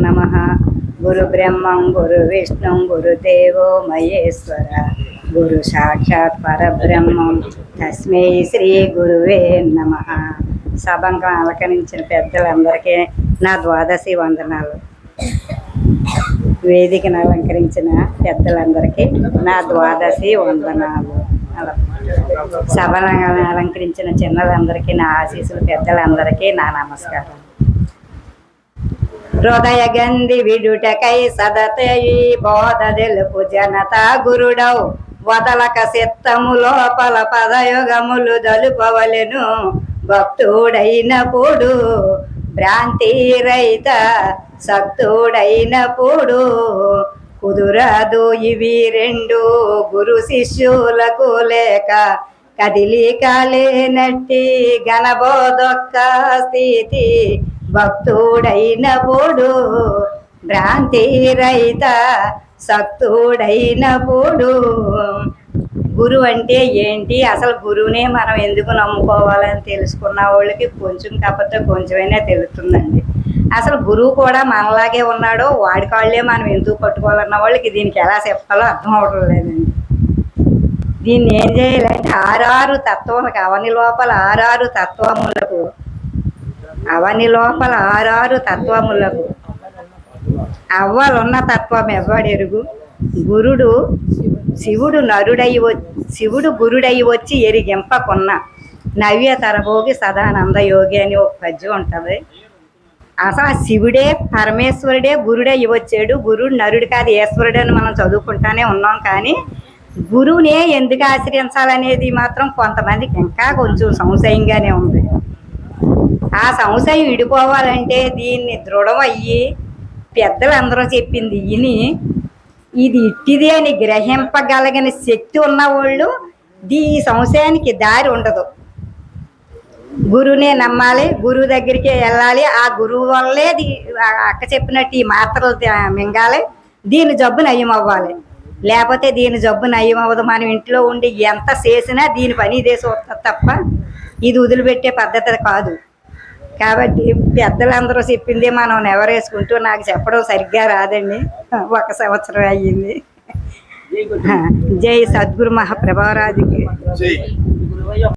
నమః. గురు బ్రహ్మం గురు విష్ణుం గురుదేవో మహేశ్వర. గురు సాక్షాత్ పరబ్రహ్మం తస్మై శ్రీ గురువే నమః. సభంగా అలంకరించిన పెద్దలందరికీ నా ద్వాదశి వందనాలు. వేదికను అలంకరించిన పెద్దలందరికీ నా ద్వాదశి వందనాలు. సభను అలంకరించిన చిన్నలందరికీ నా ఆశీస్సులు, పెద్దలందరికీ నా నమస్కారం. హృదయ గంధి విడుటకై సదతయి బోధ తెలుపు జనతా గురుడౌ. వదలక చిత్తము లోపల పదయుగములు దలుపవలెను భక్తుడైనప్పుడు. భ్రాంతి రహిత సక్తుడైనప్పుడు కుదురదు ఇవి రెండు. గురు శిష్యులకు లేక కదిలికలేనట్టి గణబోధొక్క స్థితి భక్తుడైనప్పుడు. భ్రాంతి రహిత సక్తుడైనప్పుడు. గురువు అంటే ఏంటి, అసలు గురువునే మనం ఎందుకు నమ్ముకోవాలని తెలుసుకున్న వాళ్ళకి కొంచెం కాకపోతే కొంచెమైనా తెలుస్తుందండి. అసలు గురువు కూడా మనలాగే ఉన్నాడో వాడి కాళ్ళే మనం ఎందుకు పట్టుకోవాలన్న వాళ్ళకి దీనికి ఎలా చెప్పాలో అర్థం అవడం లేదండి. దీన్ని ఏం చేయాలంటే ఆరారు తత్వములకు అవని లోపల ఆరారు తత్వములకు అవ్వాలున్న తత్వం ఎవ్వడెరుగు. గురుడు శివుడు గురుడై వచ్చి ఎరిగింపకున్న నవ్య తరభోగి సదానంద యోగి అని ఒక పద్యం ఉంటుంది. అసలు శివుడే పరమేశ్వరుడే గురుడై వచ్చాడు. గురుడు నరుడు కాదు ఈశ్వరుడు అని మనం చదువుకుంటానే ఉన్నాం. కానీ గురువునే ఎందుకు ఆశ్రయించాలనేది మాత్రం కొంతమందికి ఇంకా కొంచెం సంశయంగానే ఉంది. ఆ సంశయం విడిపోవాలంటే దీన్ని దృఢం అయ్యి పెద్దలందరూ చెప్పింది విని ఇది ఇట్టిది అని గ్రహింపగలిగిన శక్తి ఉన్నవాళ్ళు ఈ సంశయానికి దారి ఉండదు. గురువునే నమ్మాలి, గురువు దగ్గరికి వెళ్ళాలి. ఆ గురువు వల్లే అక్క చెప్పినట్టు ఈ మాత్రలు మింగాలి. దీని జబ్బు నయం అవ్వాలి. లేకపోతే దీని జబ్బు నయం అవ్వదు. మనం ఇంట్లో ఉండి ఎంత చేసినా దీని పని ఇదే చూస్తుంది తప్ప ఇది వదిలిపెట్టే పద్ధతి కాదు. కాబట్టి పెద్దలందరూ చెప్పింది మనం నెవరేసుకుంటూ నాకు చెప్పడం సరిగ్గా రాదండి. 1 సంవత్సరం అయ్యింది. జై సద్గురు మహాప్రభారాజుకి.